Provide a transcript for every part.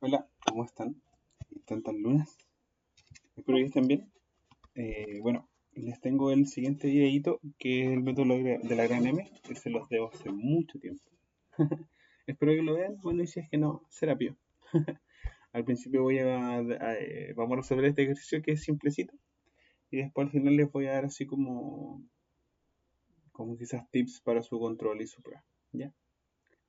Hola, ¿cómo están? ¿Tantas lunas? Espero que estén bien. Bueno, les tengo el siguiente videito que es el método de la gran M, que se los debo hace mucho tiempo. Espero que lo vean. Bueno, y si es que no, será pío. Al principio vamos a resolver este ejercicio que es simplecito y después al final les voy a dar así como quizás tips para su control y su prueba. ¿Ya?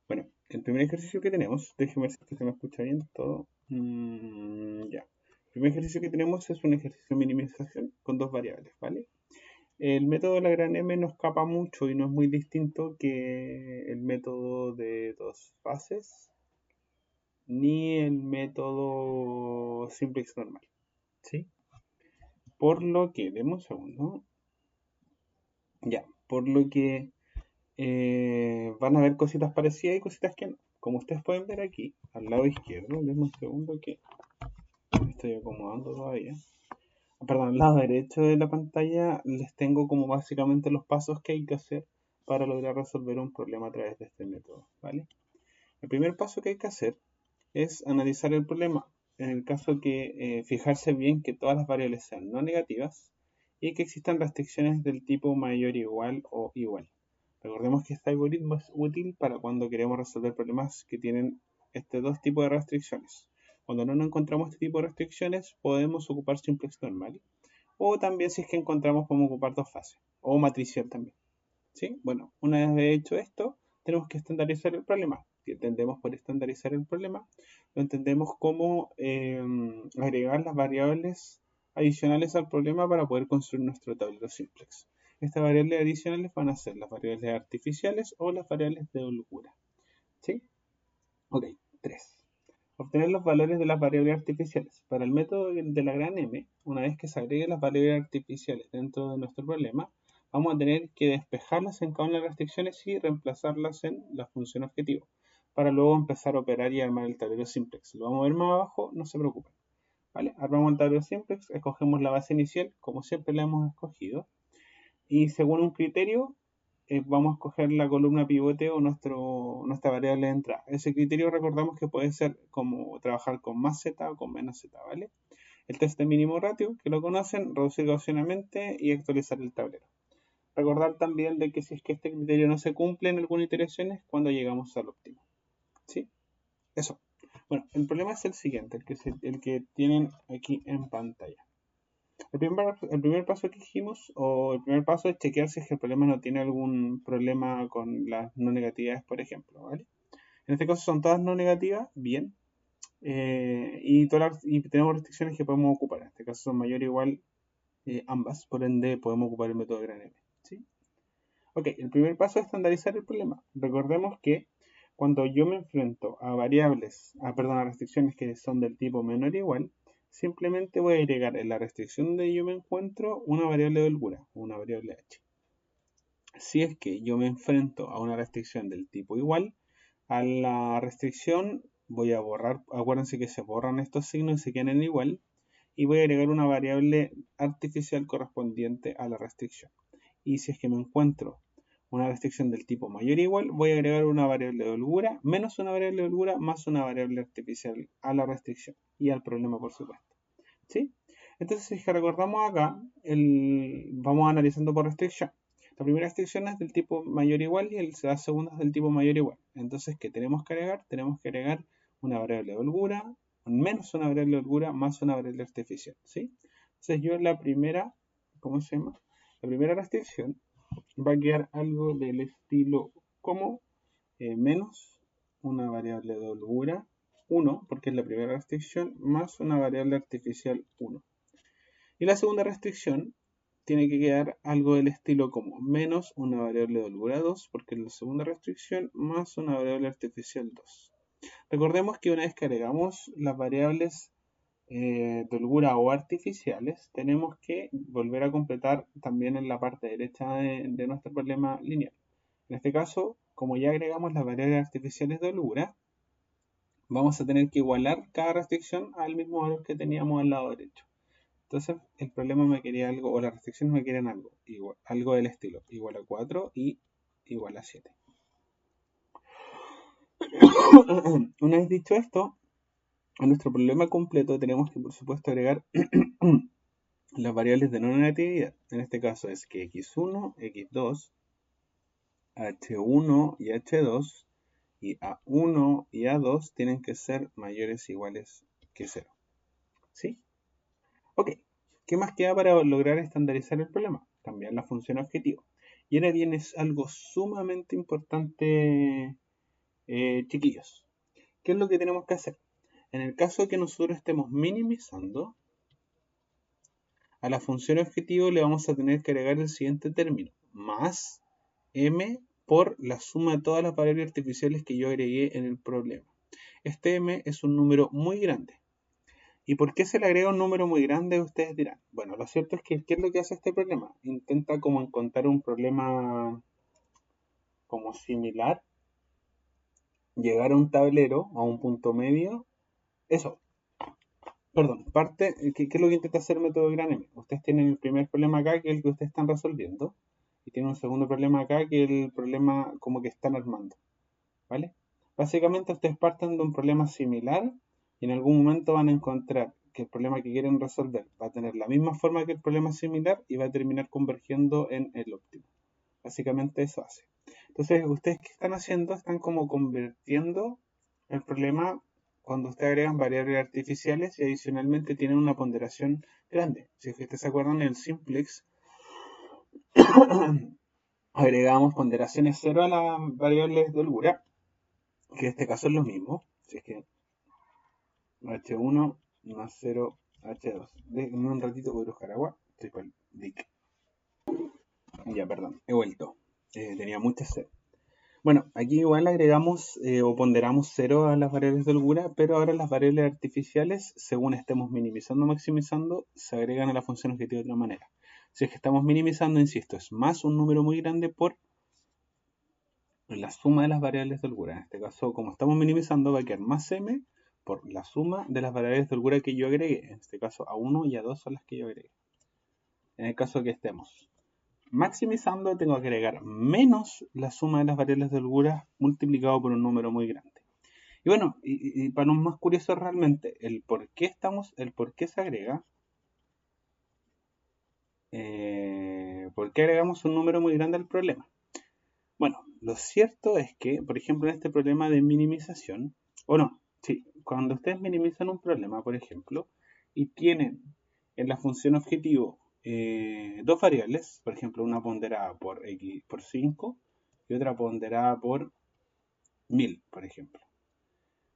Bueno, el primer ejercicio que tenemos, déjenme ver si se me escucha bien todo. Ya. El primer ejercicio que tenemos es un ejercicio de minimización con dos variables, ¿vale? El método de la gran M no escapa mucho y no es muy distinto que el método de dos fases ni el método simplex normal, ¿sí? Por lo que, demos un segundo, ya, por lo que van a ver cositas parecidas y cositas que no. Como ustedes pueden ver aquí, al lado izquierdo, denme un segundo que me estoy acomodando todavía. Perdón, al lado derecho de la pantalla les tengo como básicamente los pasos que hay que hacer para lograr resolver un problema a través de este método, ¿vale? El primer paso que hay que hacer es analizar el problema. En el caso que fijarse bien que todas las variables sean no negativas y que existan restricciones del tipo mayor igual o igual. Recordemos que este algoritmo es útil para cuando queremos resolver problemas que tienen estos dos tipos de restricciones. Cuando no encontramos este tipo de restricciones, podemos ocupar simplex normal. O también si es que encontramos podemos ocupar dos fases. O matricial también. ¿Sí? Bueno, una vez hecho esto, tenemos que estandarizar el problema. ¿Qué entendemos por estandarizar el problema? Lo entendemos como agregar las variables adicionales al problema para poder construir nuestro tablero simplex. Estas variables adicionales van a ser las variables artificiales o las variables de holgura. ¿Sí? Ok, 3. Obtener los valores de las variables artificiales. Para el método de la gran M, una vez que se agreguen las variables artificiales dentro de nuestro problema, vamos a tener que despejarlas en cada una de las restricciones y reemplazarlas en la función objetivo, para luego empezar a operar y armar el tablero simplex. Lo vamos a ver más abajo, no se preocupen. ¿Vale? Armamos el tablero simplex, escogemos la base inicial, como siempre la hemos escogido, y según un criterio vamos a escoger la columna pivote o nuestra variable de entrada. Ese criterio recordamos que puede ser como trabajar con más z o con menos z, ¿vale? El test de mínimo ratio, que lo conocen, reducir gaussianamente y actualizar el tablero. Recordar también de que si es que este criterio no se cumple en algunas iteraciones, cuando llegamos al óptimo. ¿Sí? Eso. Bueno, el problema es el siguiente, el que tienen aquí en pantalla. El primer paso que dijimos, o el primer paso es chequear si es que el problema no tiene algún problema con las no negativas, por ejemplo, ¿vale? En este caso son todas no negativas, bien, y tenemos restricciones que podemos ocupar. En este caso son mayor o igual ambas, por ende podemos ocupar el método de gran M, ¿sí? Ok, el primer paso es estandarizar el problema. Recordemos que cuando yo me enfrento a a restricciones que son del tipo menor o igual, simplemente voy a agregar en la restricción donde yo me encuentro una variable de holgura, una variable h. Si es que yo me enfrento a una restricción del tipo igual, a la restricción voy a borrar, acuérdense que se borran estos signos y se quedan en igual, y voy a agregar una variable artificial correspondiente a la restricción. Y si es que me encuentro una restricción del tipo mayor o igual, voy a agregar una variable de holgura menos una variable de holgura más una variable artificial a la restricción y al problema, por supuesto. ¿Sí? Entonces, si es que recordamos acá, vamos analizando por restricción. La primera restricción es del tipo mayor o igual y la segunda es del tipo mayor o igual. Entonces, ¿qué tenemos que agregar? Tenemos que agregar una variable de holgura menos una variable de holgura más una variable artificial. ¿Sí? Entonces, yo en la primera, ¿cómo se llama? La primera restricción va a quedar algo del estilo como menos una variable de holgura 1, porque es la primera restricción, más una variable artificial 1. Y la segunda restricción tiene que quedar algo del estilo como menos una variable de holgura 2, porque es la segunda restricción, más una variable artificial 2. Recordemos que una vez que agregamos las variables de holgura o artificiales, tenemos que volver a completar también en la parte derecha de nuestro problema lineal. En este caso, como ya agregamos las variables artificiales de holgura, vamos a tener que igualar cada restricción al mismo valor que teníamos al lado derecho. Entonces, el problema me quería algo, o las restricciones me quieren algo del estilo, igual a 4 y igual a 7. Una vez dicho esto, a nuestro problema completo tenemos que, por supuesto, agregar las variables de no negatividad. En este caso es que x1, x2, h1 y h2 y a1 y a2 tienen que ser mayores o iguales que 0. ¿Sí? Ok. ¿Qué más queda para lograr estandarizar el problema? Cambiar la función objetivo. Y ahora viene algo sumamente importante, chiquillos. ¿Qué es lo que tenemos que hacer? En el caso de que nosotros estemos minimizando, a la función objetivo le vamos a tener que agregar el siguiente término, más m por la suma de todas las variables artificiales que yo agregué en el problema. Este m es un número muy grande. ¿Y por qué se le agrega un número muy grande? Ustedes dirán. Bueno, lo cierto es que, ¿qué es lo que hace este problema? Intenta como encontrar un problema como similar, llegar a un tablero, a un punto medio. Eso, perdón, ¿qué es lo que intenta hacer el método gran M? Ustedes tienen el primer problema acá, que es el que ustedes están resolviendo, y tienen un segundo problema acá, que es el problema como que están armando, ¿vale? Básicamente ustedes parten de un problema similar y en algún momento van a encontrar que el problema que quieren resolver va a tener la misma forma que el problema similar y va a terminar convergiendo en el óptimo. Básicamente eso hace. Entonces, ustedes qué están haciendo, están como convirtiendo el problema cuando ustedes agregan variables artificiales y adicionalmente tienen una ponderación grande. Si ustedes se acuerdan, en el simplex agregamos ponderaciones 0 a las variables de holgura, que en este caso es lo mismo. Si es que H1 más 0 H2. Déjenme un ratito, voy a buscar agua. Estoy para el dick. Ya, perdón, he vuelto. Tenía mucha sed. Bueno, aquí igual agregamos o ponderamos 0 a las variables de holgura, pero ahora las variables artificiales, según estemos minimizando o maximizando, se agregan a la función objetivo de otra manera. Si es que estamos minimizando, insisto, es más un número muy grande por la suma de las variables de holgura. En este caso, como estamos minimizando, va a quedar más m por la suma de las variables de holgura que yo agregué. En este caso, a1 y a2 son las que yo agregué. En el caso que estemos maximizando, tengo que agregar menos la suma de las variables de holgura multiplicado por un número muy grande. Y bueno, y para los más curiosos realmente, el por qué se agrega, por qué agregamos un número muy grande al problema. Bueno, lo cierto es que, por ejemplo, en este problema de minimización, o no, sí, cuando ustedes minimizan un problema, por ejemplo, y tienen en la función objetivo dos variables, por ejemplo, una ponderada por x por 5 y otra ponderada por 1000, por ejemplo.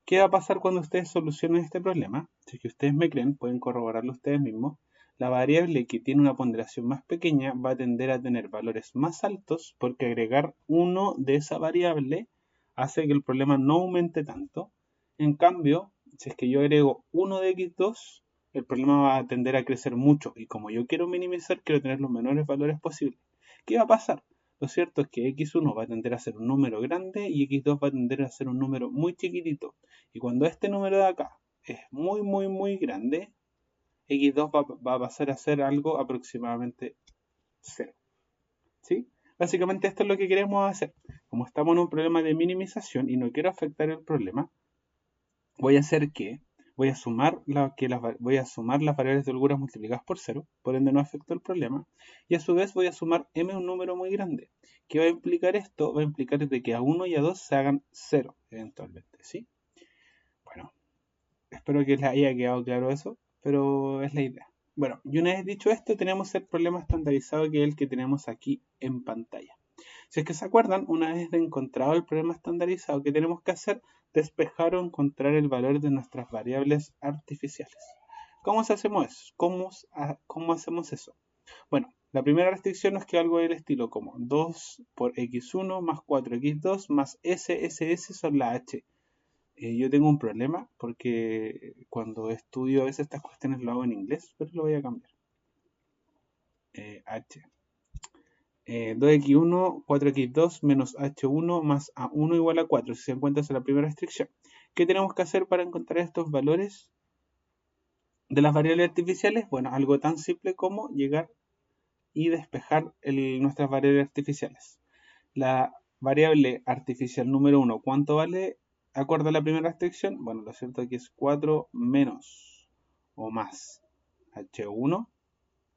¿Qué va a pasar cuando ustedes solucionen este problema? Si es que ustedes me creen, pueden corroborarlo ustedes mismos. La variable que tiene una ponderación más pequeña va a tender a tener valores más altos porque agregar uno de esa variable hace que el problema no aumente tanto. En cambio, si es que yo agrego 1 de x2, el problema va a tender a crecer mucho y como yo quiero minimizar, quiero tener los menores valores posibles. ¿Qué va a pasar? Lo cierto es que x1 va a tender a ser un número grande y x2 va a tender a ser un número muy chiquitito. Y cuando este número de acá es muy, muy, muy grande, x2 va a pasar a ser algo aproximadamente 0. ¿Sí? Básicamente esto es lo que queremos hacer. Como estamos en un problema de minimización y no quiero afectar el problema, voy a hacer que voy a sumar las variables de holgura multiplicadas por 0, por ende no afecto el problema, y a su vez voy a sumar m un número muy grande. ¿Qué va a implicar esto? Va a implicar de que a 1 y a 2 se hagan 0 eventualmente, ¿sí? Bueno, espero que les haya quedado claro eso, pero es la idea. Bueno, y una vez dicho esto, tenemos el problema estandarizado que es el que tenemos aquí en pantalla. Si es que se acuerdan, una vez encontrado el problema estandarizado, ¿qué tenemos que hacer? Despejar o encontrar el valor de nuestras variables artificiales. ¿Cómo hacemos eso? ¿Cómo hacemos eso? Bueno, la primera restricción es que algo del estilo como 2 por x1 más 4x2 más s son la h. Yo tengo un problema porque cuando estudio a veces estas cuestiones lo hago en inglés, pero lo voy a cambiar. H. 2x1, 4x2 menos h1 más a1 igual a 4. Si se encuentra, esa es la primera restricción. ¿Qué tenemos que hacer para encontrar estos valores de las variables artificiales? Bueno, algo tan simple como llegar y despejar nuestras variables artificiales. La variable artificial número 1, ¿cuánto vale? acorde a la primera restricción, bueno, lo cierto es que es 4 menos o más h1,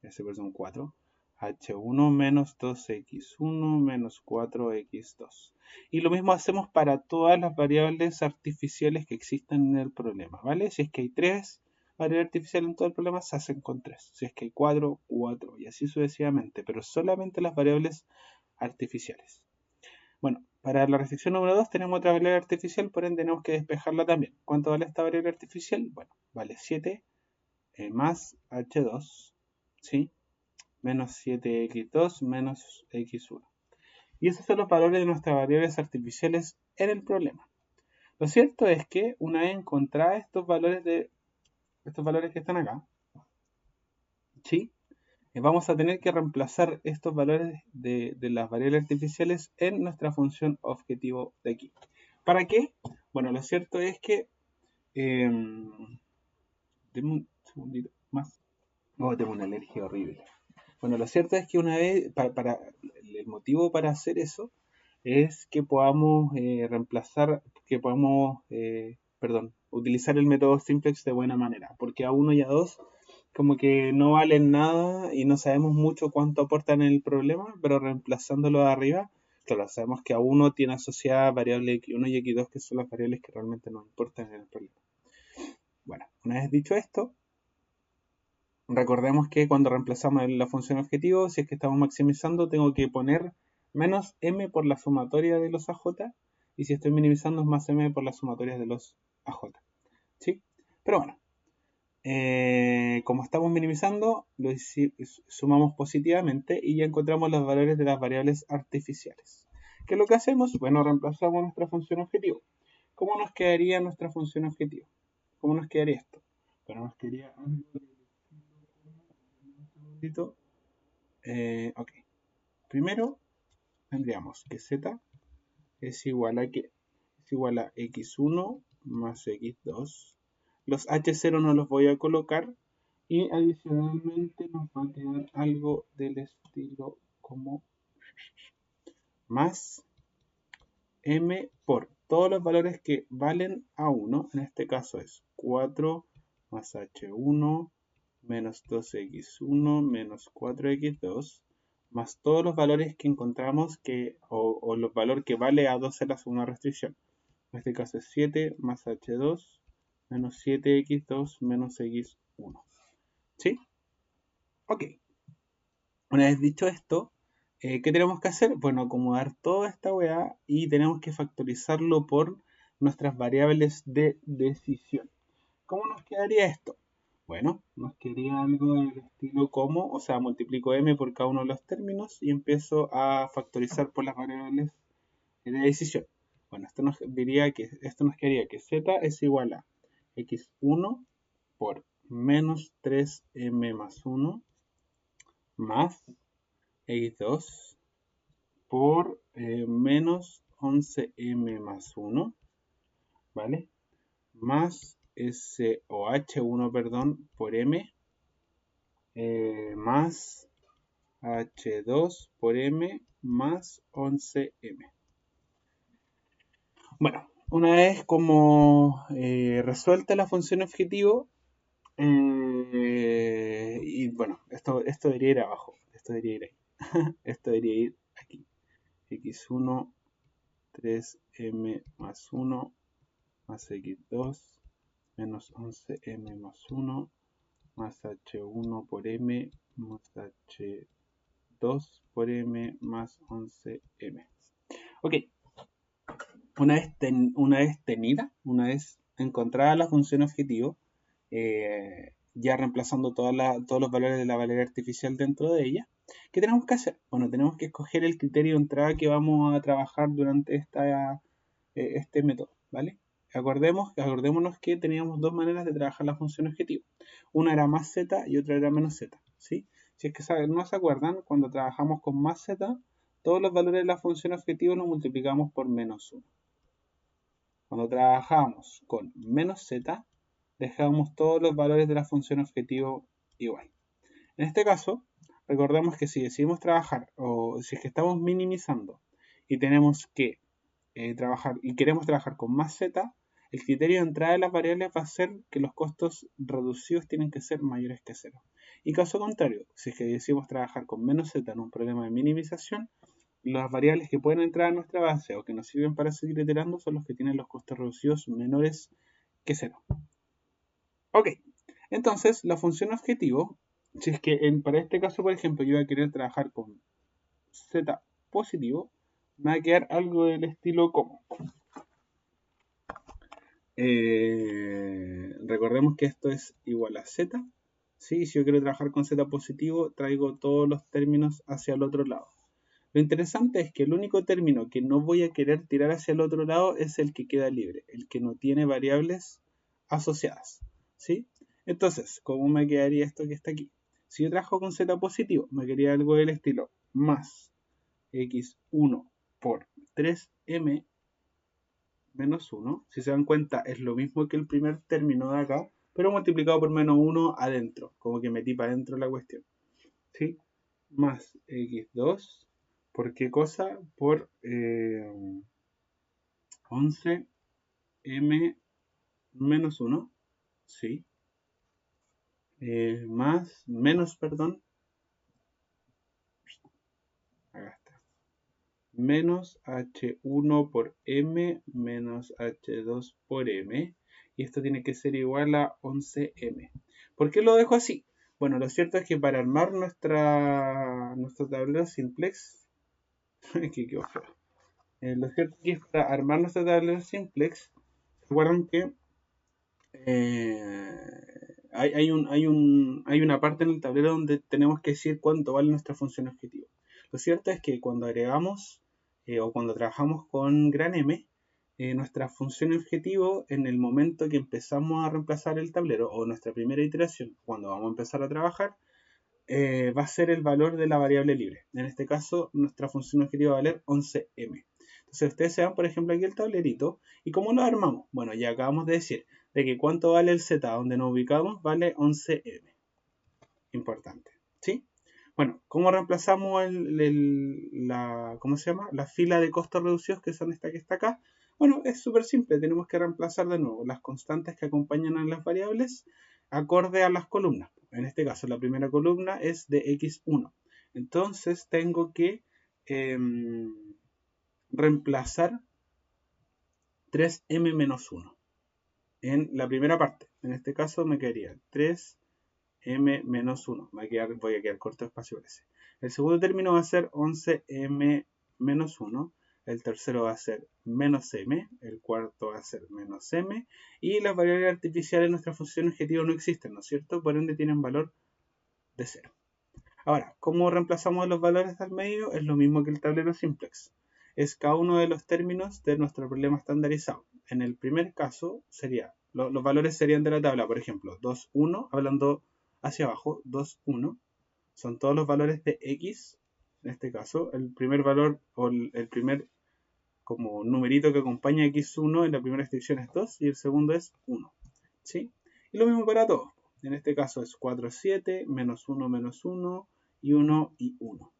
ese es un 4, h1 menos 2x1 menos 4x2. Y lo mismo hacemos para todas las variables artificiales que existan en el problema, ¿vale? Si es que hay 3 variables artificiales en todo el problema, se hacen con 3. Si es que hay 4, 4 y así sucesivamente, pero solamente las variables artificiales. Bueno, para la restricción número 2 tenemos otra variable artificial, por ende tenemos que despejarla también. ¿Cuánto vale esta variable artificial? Bueno, vale 7 más h2, ¿sí? Menos 7x2 menos x1. Y esos son los valores de nuestras variables artificiales en el problema. Lo cierto es que una vez encontradas estos valores que están acá, ¿sí? Vamos a tener que reemplazar estos valores de las variables artificiales en nuestra función objetivo de aquí. ¿Para qué? Bueno, lo cierto es que denme un segundito más. Oh, tengo una alergia horrible. Bueno, lo cierto es que una vez, el motivo para hacer eso es que podamos utilizar el método simplex de buena manera, porque a 1 y a 2 como que no valen nada y no sabemos mucho cuánto aportan en el problema, pero reemplazándolo de arriba, claro, sabemos que a 1 tiene asociada variable x1 y x2, que son las variables que realmente nos importan en el problema. Bueno, una vez dicho esto, recordemos que cuando reemplazamos la función objetivo, si es que estamos maximizando, tengo que poner menos m por la sumatoria de los AJ, y si estoy minimizando es más m por la sumatoria de los AJ. ¿Sí? Pero bueno, como estamos minimizando, lo sumamos positivamente y ya encontramos los valores de las variables artificiales. ¿Qué es lo que hacemos? Bueno, reemplazamos nuestra función objetivo. ¿Cómo nos quedaría nuestra función objetivo? ¿Cómo nos quedaría esto? Bueno, nos quedaría algo de ok. Primero tendríamos que z es igual a x1 más x2. Los h0 no los voy a colocar y adicionalmente nos va a quedar algo del estilo como más m por todos los valores que valen a 1. En este caso es 4 más h1 menos 2x1 menos 4x2 más todos los valores que encontramos o los valores que vale a 2 en la segunda restricción. En este caso es 7 más h2 menos 7x2 menos x1. ¿Sí? Ok. Una vez dicho esto, ¿qué tenemos que hacer? Bueno, acomodar toda esta weá y tenemos que factorizarlo por nuestras variables de decisión. ¿Cómo nos quedaría esto? Bueno, nos quedaría algo del estilo como, o sea, multiplico m por cada uno de los términos y empiezo a factorizar por las variables de decisión. Bueno, esto nos quedaría que z es igual a x1 por menos 3m más 1 más x2 por menos 11m más 1, ¿vale? Más h1, perdón, por m más h2 por m más 11m. Bueno, una vez como resuelta la función objetivo, y bueno, esto debería ir abajo, esto debería ir ahí, esto debería ir aquí, x1, 3m más 1 más x2 menos 11m más 1 más h1 por m más h2 por m más 11m. Ok, una vez encontrada la función objetivo, ya reemplazando todos los valores de la variable artificial dentro de ella, ¿qué tenemos que hacer? Bueno, tenemos que escoger el criterio de entrada que vamos a trabajar durante este método, ¿vale? Acordémonos que teníamos dos maneras de trabajar la función objetivo. Una era más z y otra era menos z, ¿sí? Si es que no se acuerdan, cuando trabajamos con más z, todos los valores de la función objetivo los multiplicamos por menos 1. Cuando trabajamos con menos z, dejamos todos los valores de la función objetivo igual. En este caso, recordemos que si decidimos trabajar o si es que estamos minimizando y tenemos que trabajar y queremos trabajar con más z, el criterio de entrada de las variables va a ser que los costos reducidos tienen que ser mayores que 0. Y caso contrario, si es que decidimos trabajar con menos z en un problema de minimización, las variables que pueden entrar a nuestra base o que nos sirven para seguir iterando son los que tienen los costos reducidos menores que 0. Ok, entonces la función objetivo, si es que para este caso, por ejemplo, yo voy a querer trabajar con z positivo, me va a quedar algo del estilo como. Recordemos que esto es igual a z. ¿Sí? Si yo quiero trabajar con z positivo, traigo todos los términos hacia el otro lado. Lo interesante es que el único término que no voy a querer tirar hacia el otro lado es el que queda libre, el que no tiene variables asociadas. ¿Sí? Entonces, ¿cómo me quedaría esto que está aquí? Si yo trabajo con z positivo, me quedaría algo del estilo más x1 por 3m menos 1. Si se dan cuenta, es lo mismo que el primer término de acá, pero multiplicado por menos 1 adentro, como que metí para adentro la cuestión. ¿Sí? Más x2, ¿por qué cosa? Por 11m menos 1, ¿sí? Perdón, acá está. Menos h1 por m menos h2 por m. Y esto tiene que ser igual a 11m. ¿Por qué lo dejo así? Bueno, lo cierto es que para armar nuestro tablero simplex, aquí quedó feo. Lo cierto es que para armar nuestro tablero simplex, recuerden que hay una parte en el tablero donde tenemos que decir cuánto vale nuestra función objetivo. Lo cierto es que cuando agregamos o cuando trabajamos con gran M, nuestra función objetivo en el momento que empezamos a reemplazar el tablero o nuestra primera iteración, cuando vamos a empezar a trabajar, va a ser el valor de la variable libre. En este caso, nuestra función objetivo va a valer 11m. Entonces, ustedes se van, por ejemplo, aquí el tablerito. ¿Y cómo lo armamos? Bueno, ya acabamos de decir de que cuánto vale el z donde nos ubicamos, vale 11m. Importante. ¿Sí? Bueno, ¿cómo reemplazamos ¿cómo se llama? La fila de costos reducidos, que son esta que está acá. Bueno, es súper simple. Tenemos que reemplazar de nuevo las constantes que acompañan a las variables acorde a las columnas. En este caso, la primera columna es de x1. Entonces, tengo que reemplazar 3m menos 1 en la primera parte. En este caso, me quedaría 3m menos 1. Voy a quedar corto de espacio por ese. El segundo término va a ser 11m menos 1. El tercero va a ser menos m. El cuarto va a ser menos m. Y las variables artificiales en nuestra función objetivo no existen, ¿no es cierto? Por ende tienen valor de 0. Ahora, ¿cómo reemplazamos los valores del medio? Es lo mismo que el tablero simplex. Es cada uno de los términos de nuestro problema estandarizado. En el primer caso, los valores serían de la tabla, por ejemplo, 2, 1, hablando hacia abajo, 2, 1, son todos los valores de x. En este caso, el primer valor o el primer como numerito que acompaña a x1 en la primera extensión es 2 y el segundo es 1. ¿Sí? Y lo mismo para todos. En este caso es 4, 7, menos 1, menos 1 y 1 y 1.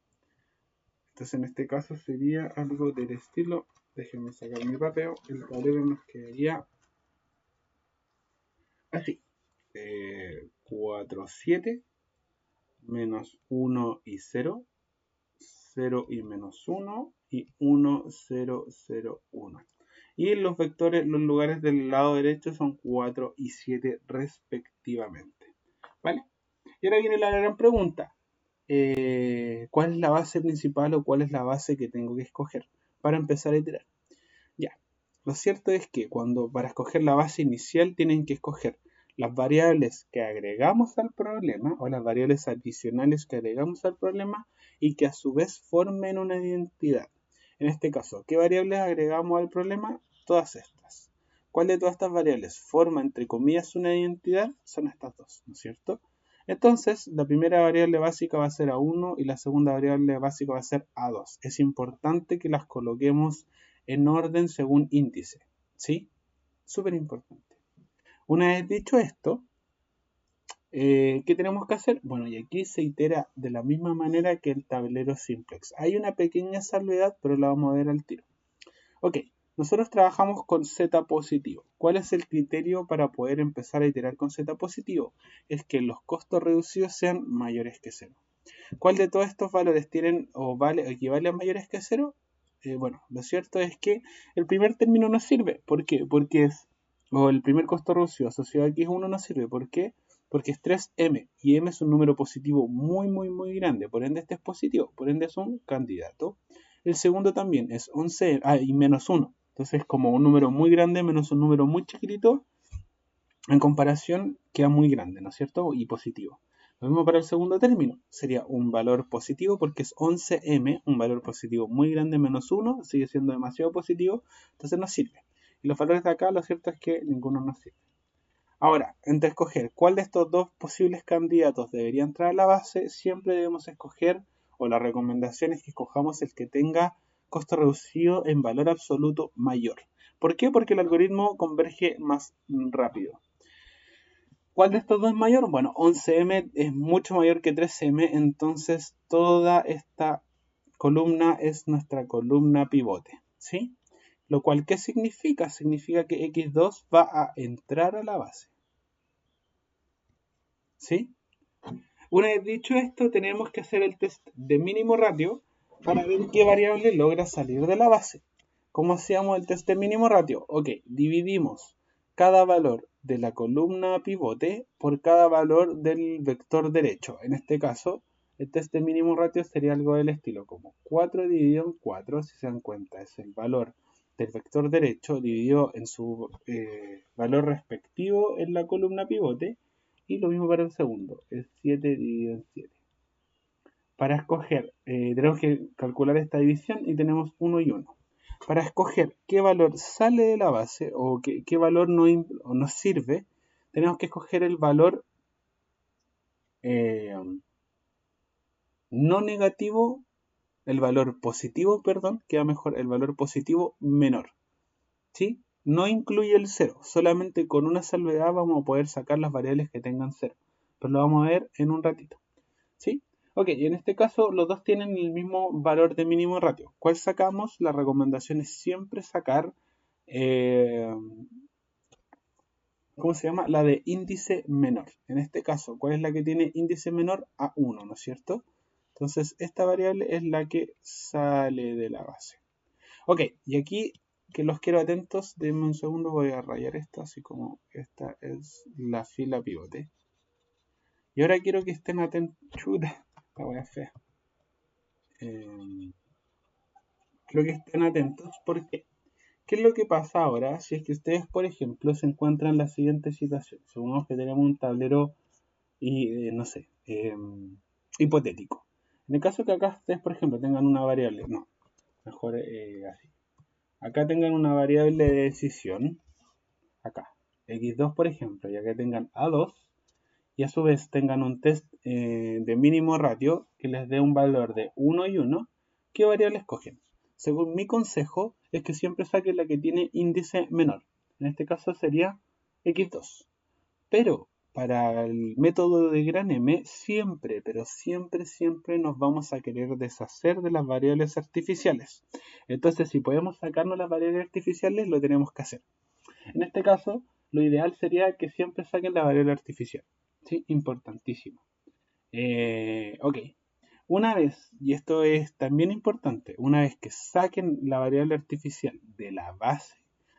Entonces en este caso sería algo del estilo, déjenme sacar mi papel, el tablero nos quedaría así. 4, 7, menos 1 y 0, 0 y menos 1 y 1, 0, 0, 1. Y los vectores, los lugares del lado derecho son 4 y 7 respectivamente. ¿Vale? Y ahora viene la gran pregunta. ¿Cuál es la base principal o cuál es la base que tengo que escoger para empezar a iterar? Ya, lo cierto es que para escoger la base inicial tienen que escoger las variables que agregamos al problema o las variables adicionales que agregamos al problema y que a su vez formen una identidad. En este caso, ¿qué variables agregamos al problema? Todas estas. ¿Cuál de todas estas variables forma entre comillas una identidad? Son estas dos, ¿no es cierto? Entonces, la primera variable básica va a ser A1 y la segunda variable básica va a ser A2. Es importante que las coloquemos en orden según índice, ¿sí? Súper importante. Una vez dicho esto, ¿qué tenemos que hacer? Bueno, y aquí se itera de la misma manera que el tablero simplex. Hay una pequeña salvedad, pero la vamos a ver al tiro. Ok, Nosotros trabajamos con Z positivo. ¿Cuál es el criterio para poder empezar a iterar con Z positivo? Es que los costos reducidos sean mayores que 0. ¿Cuál de todos estos valores tienen o equivale a mayores que 0? Bueno, lo cierto es que el primer término no sirve. ¿Por qué? O el primer costo reducido asociado a X1 no sirve. ¿Por qué? Porque es 3m y m es un número positivo muy grande. Por ende este es positivo, por ende es un candidato. El segundo también es 11 y menos 1. Entonces como un número muy grande menos un número muy chiquitito, en comparación queda muy grande, ¿no es cierto? Y positivo. Lo mismo para el segundo término. Sería un valor positivo porque es 11m, un valor positivo muy grande menos 1, sigue siendo demasiado positivo, entonces no sirve. Y los valores de acá, lo cierto es que ninguno nos sirve. Ahora, entre escoger cuál de estos dos posibles candidatos debería entrar a la base, siempre debemos escoger, o la recomendación es que escojamos el que tenga costo reducido en valor absoluto mayor. ¿Por qué? Porque el algoritmo converge más rápido. ¿Cuál de estos dos es mayor? Bueno, 11m es mucho mayor que 3m, entonces toda esta columna es nuestra columna pivote, ¿sí? Lo cual, ¿qué significa? Significa que x2 va a entrar a la base, ¿sí? Una vez dicho esto, tenemos que hacer el test de mínimo ratio para ver qué variable logra salir de la base. ¿Cómo hacíamos el test de mínimo ratio? Ok, dividimos cada valor de la columna pivote por cada valor del vector derecho. En este caso, el test de mínimo ratio sería algo del estilo como 4 dividido en 4, si se dan cuenta, es el valor del vector derecho dividido en su valor respectivo en la columna pivote. Y lo mismo para el segundo, es 7 dividido en 7. Para escoger, tenemos que calcular esta división y tenemos 1 y 1. Para escoger qué valor sale de la base o qué valor no nos sirve, tenemos que escoger el valor eh, no negativo, el valor positivo, perdón, queda mejor el valor positivo menor. ¿Sí? No incluye el 0, solamente con una salvedad vamos a poder sacar las variables que tengan 0. Pero lo vamos a ver en un ratito. ¿Sí? Ok, en este caso los dos tienen el mismo valor de mínimo ratio. ¿Cuál sacamos? La recomendación es siempre sacar, ¿cómo se llama? La de índice menor. En este caso, ¿cuál es la que tiene índice menor? A1, ¿no es cierto? Entonces, esta variable es la que sale de la base. Ok, y aquí que los quiero atentos, denme un segundo, voy a rayar esto, así como esta es la fila pivote. Y ahora quiero que estén atentos. Chuta, la wea fea. Quiero que estén atentos porque, ¿qué es lo que pasa ahora si es que ustedes, por ejemplo, se encuentran en la siguiente situación? Supongamos que tenemos un tablero y, no sé, hipotético. En el caso que acá ustedes, por ejemplo, tengan una variable, no, mejor así. Acá tengan una variable de decisión, acá, x2 por ejemplo, y acá tengan a2, y a su vez tengan un test de mínimo ratio que les dé un valor de 1 y 1, ¿qué variable escogen? Según mi consejo, es que siempre saquen la que tiene índice menor. En este caso sería x2. Pero para el método de gran M, siempre, pero siempre nos vamos a querer deshacer de las variables artificiales. Entonces, si podemos sacarnos las variables artificiales, lo tenemos que hacer. En este caso, lo ideal sería que siempre saquen la variable artificial. ¿Sí? Importantísimo. Ok. Una vez, y esto es también importante, una vez que saquen la variable artificial de la base,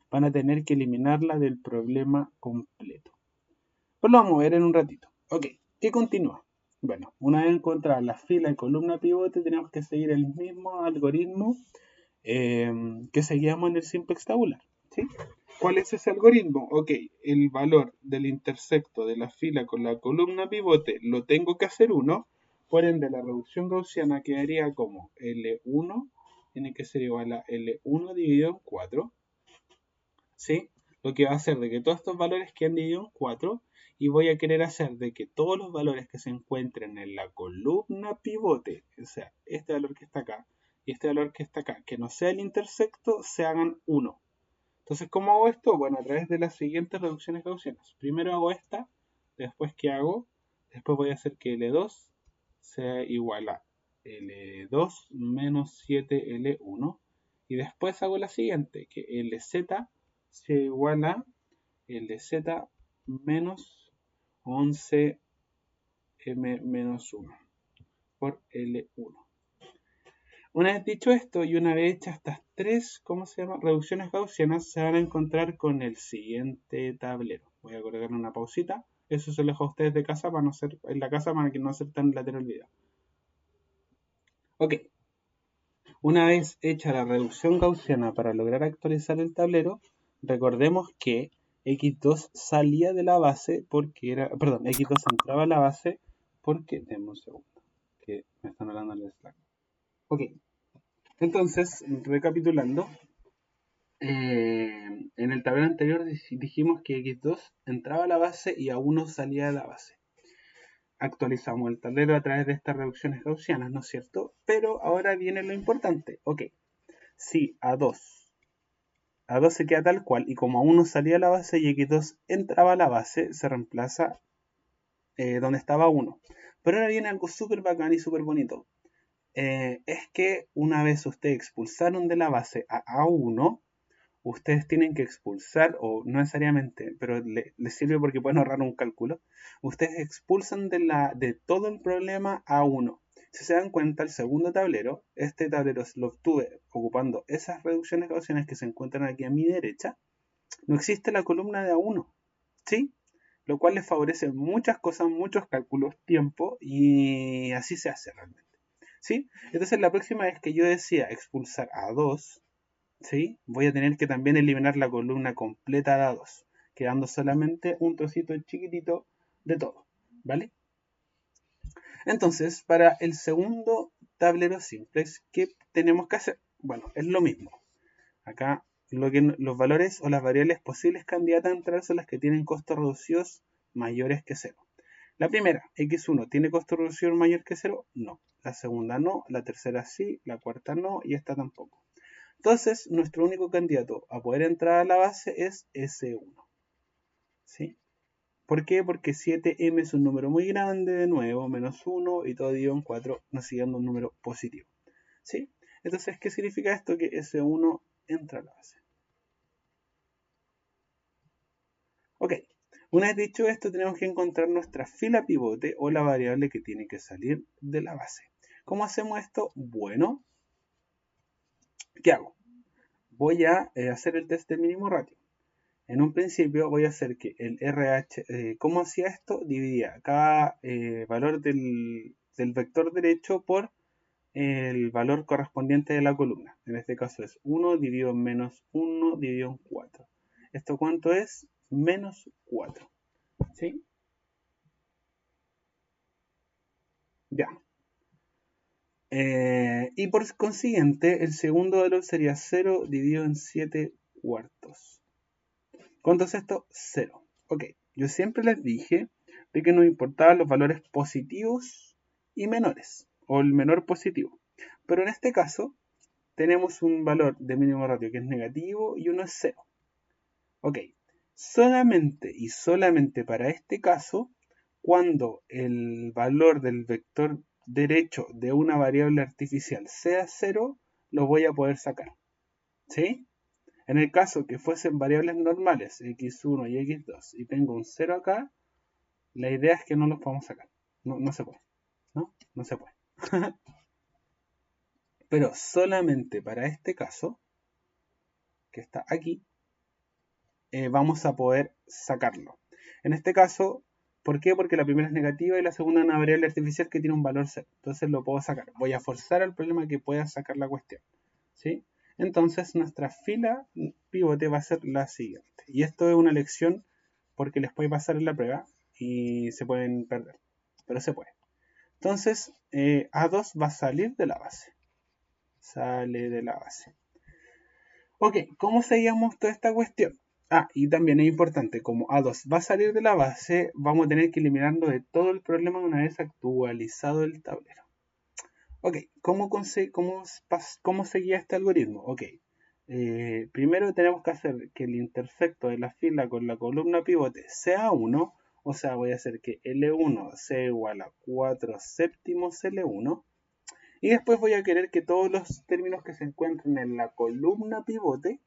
van a tener que eliminarla del problema completo. Pues lo vamos a ver en un ratito. Ok, ¿qué continúa? Bueno, una vez encontrada la fila y columna pivote, tenemos que seguir el mismo algoritmo que seguíamos en el simplex tabular. ¿Sí? ¿Cuál es ese algoritmo? Ok, el valor del intersecto de la fila con la columna pivote lo tengo que hacer 1, por ende la reducción gaussiana quedaría como L1 tiene que ser igual a L1 dividido en 4, ¿sí? Lo que va a hacer de que todos estos valores queden divididos en 4 y voy a querer hacer de que todos los valores que se encuentren en la columna pivote, o sea, este valor que está acá y este valor que está acá, que no sea el intersecto, se hagan 1. Entonces, ¿cómo hago esto? Bueno, a través de las siguientes reducciones gaussianas. Primero hago esta, después ¿qué hago? Después voy a hacer que L2 sea igual a L2 menos 7L1 Y después hago la siguiente, que LZ se igual a LZ menos 11M menos 1 por L1. Una vez dicho esto y una vez hechas estas tres, ¿cómo se llama? Reducciones gaussianas, se van a encontrar con el siguiente tablero. Voy a colocar una pausita. Eso se lo dejo a ustedes de casa para no ser, en la casa para que no hacer tan lateral el video. Ok. Una vez hecha la reducción gaussiana para lograr actualizar el tablero, recordemos que X2 salía de la base porque era, perdón, X2 entraba a la base porque, denme un segundo, que me están hablando en el Slack. Ok. Entonces, recapitulando, en el tablero anterior dijimos que X2 entraba a la base y A1 salía de la base. Actualizamos el tablero a través de estas reducciones gaussianas, ¿no es cierto? Pero ahora viene lo importante. Ok, si A2 se queda tal cual y como A1 salía a la base y X2 entraba a la base, se reemplaza donde estaba A1. Pero ahora viene algo súper bacán y súper bonito. Es que una vez ustedes expulsaron de la base a A1, ustedes tienen que expulsar, o no necesariamente, pero les sirve porque pueden ahorrar un cálculo, ustedes expulsan de todo el problema A1. Si se dan cuenta, el segundo tablero, este tablero lo obtuve ocupando esas reducciones gaussianas que se encuentran aquí a mi derecha, no existe la columna de A1, ¿sí? Lo cual les favorece muchas cosas, muchos cálculos, tiempo, y así se hace realmente. ¿Sí? Entonces la próxima vez que yo decida expulsar a 2, ¿sí? Voy a tener que también eliminar la columna completa de A2, quedando solamente un trocito chiquitito de todo, ¿vale? Entonces, para el segundo tablero simplex, ¿qué tenemos que hacer? Bueno, es lo mismo. Acá los valores o las variables posibles candidatas a entrar son las que tienen costos reducidos mayores que 0. La primera, x1, ¿tiene costo reducido mayor que 0? No. La segunda no, la tercera sí, la cuarta no y esta tampoco. Entonces, nuestro único candidato a poder entrar a la base es S1. ¿Sí? ¿Por qué? Porque 7m es un número muy grande, de nuevo, menos 1 y todo dividido en 4, nos sigue dando un número positivo. ¿Sí? Entonces, ¿qué significa esto? Que S1 entra a la base. Ok, una vez dicho esto, tenemos que encontrar nuestra fila pivote o la variable que tiene que salir de la base. ¿Cómo hacemos esto? Bueno, ¿qué hago? Voy a hacer el test del mínimo ratio. En un principio voy a hacer que el RH, ¿cómo hacía esto? Dividía cada valor del vector derecho por el valor correspondiente de la columna. En este caso es 1 dividido en menos 1 dividido en 4. ¿Esto cuánto es? Menos 4. ¿Sí? Ya. Y por consiguiente, el segundo valor sería 0 dividido en 7 cuartos. ¿Cuánto es esto? 0. Ok, yo siempre les dije de que nos importaban los valores positivos y menores, o el menor positivo. Pero en este caso, tenemos un valor de mínimo ratio que es negativo y uno es 0. Ok, solamente y solamente para este caso, cuando el valor del vector derecho de una variable artificial sea 0, lo voy a poder sacar. ¿Sí? En el caso que fuesen variables normales, x1 y x2, y tengo un 0 acá, la idea es que no los podemos sacar. No se puede. No se puede. Pero solamente para este caso, que está aquí, vamos a poder sacarlo. En este caso, ¿por qué? Porque la primera es negativa y la segunda es una variable artificial que tiene un valor 0. Entonces lo puedo sacar. Voy a forzar al problema que pueda sacar la cuestión. ¿Sí? Entonces nuestra fila pivote va a ser la siguiente. Y esto es una lección porque les puede pasar en la prueba y se pueden perder. Pero se puede. Entonces A2 va a salir de la base. Sale de la base. Ok, ¿cómo seguíamos toda esta cuestión? Ah, y también es importante, como A2 va a salir de la base, vamos a tener que eliminarlo de todo el problema una vez actualizado el tablero. Ok, ¿cómo seguía este algoritmo? Ok, primero tenemos que hacer que el intersecto de la fila con la columna pivote sea 1, o sea, voy a hacer que L1 sea igual a 4 séptimos L1, Y después voy a querer que todos los términos que se encuentren en la columna pivote,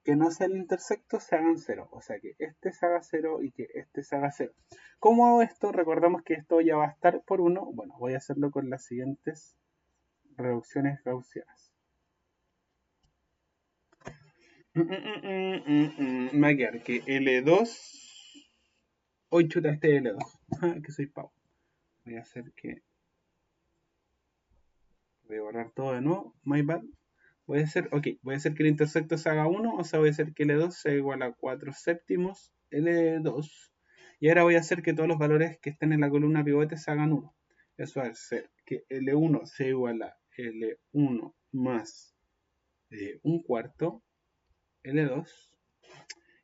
que no sea el intersecto, se hagan 0. O sea, que este se haga 0 y que este se haga 0. ¿Cómo hago esto? Recordamos que esto ya va a estar por 1. Bueno, voy a hacerlo con las siguientes reducciones gaussianas. Me va a quedar que L2... Hoy chuta este L2. Que soy pavo. Voy a hacer que... Voy a borrar todo de nuevo. My bad. Voy a hacer que el intersecto se haga 1, o sea, voy a hacer que L2 sea igual a 4 séptimos L2. Y ahora voy a hacer que todos los valores que estén en la columna pivote se hagan 1. Eso va a ser que L1 sea igual a L1 más un cuarto L2.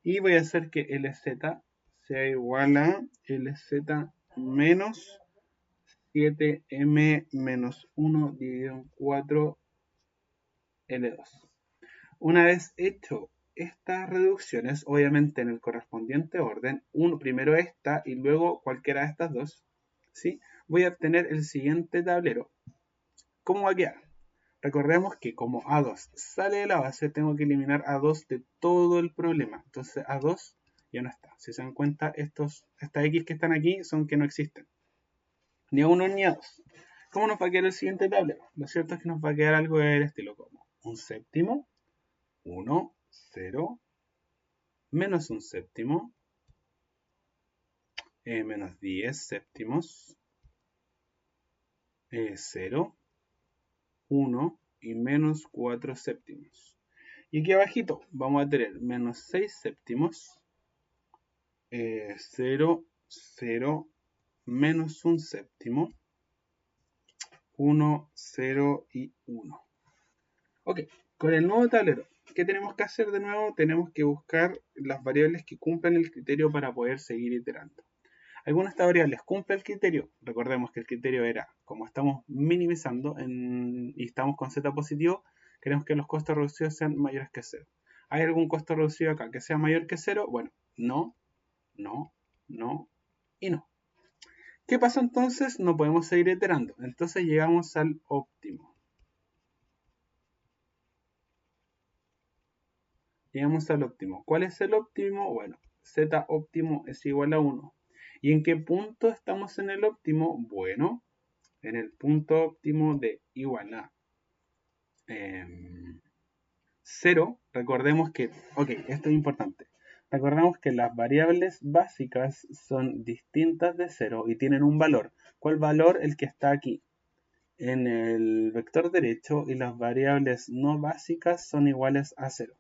Y voy a hacer que LZ sea igual a LZ menos 7M menos 1 dividido en 4 L2. Una vez hecho estas reducciones, obviamente en el correspondiente orden, primero esta y luego cualquiera de estas dos, ¿sí? Voy a obtener el siguiente tablero. ¿Cómo va a quedar? Recordemos que como A2 sale de la base, tengo que eliminar A2 de todo el problema. Entonces A2 ya no está. Si se dan cuenta, estas X que están aquí son que no existen. Ni A1 ni A2. ¿Cómo nos va a quedar el siguiente tablero? Lo cierto es que nos va a quedar algo del estilo como un séptimo, 1, 0, menos un séptimo, menos 10 séptimos, 0, 1 y menos 4 séptimos. Y aquí abajito vamos a tener menos 6 séptimos, 0, 0, menos un séptimo, 1, 0 y 1. Ok, con el nuevo tablero, ¿qué tenemos que hacer de nuevo? Tenemos que buscar las variables que cumplan el criterio para poder seguir iterando. Algunas de estas variables cumplen el criterio. Recordemos que el criterio era, como estamos minimizando y estamos con z positivo, queremos que los costos reducidos sean mayores que 0. ¿Hay algún costo reducido acá que sea mayor que 0? Bueno, no, no, no y no. ¿Qué pasa entonces? No podemos seguir iterando. Entonces llegamos al óptimo. Llegamos al óptimo. ¿Cuál es el óptimo? Bueno, z óptimo es igual a 1. ¿Y en qué punto estamos en el óptimo? Bueno, en el punto óptimo de igual a 0. Recordemos que, esto es importante. Recordemos que las variables básicas son distintas de 0 y tienen un valor. ¿Cuál valor? El que está aquí en el vector derecho, y las variables no básicas son iguales a 0.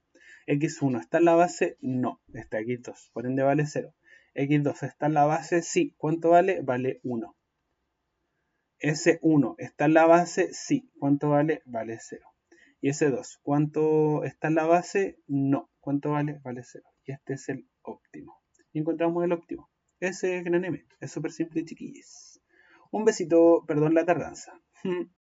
x1 está en la base, no, está x2, por ende vale 0. x2 está en la base, sí, ¿cuánto vale? Vale 1. S1 está en la base, sí, ¿cuánto vale? Vale 0. Y S2, ¿cuánto está en la base? No, ¿cuánto vale? Vale 0. Y este es el óptimo. Y encontramos el óptimo. Ese es gran M, es súper simple, chiquillos. Un besito, perdón la tardanza.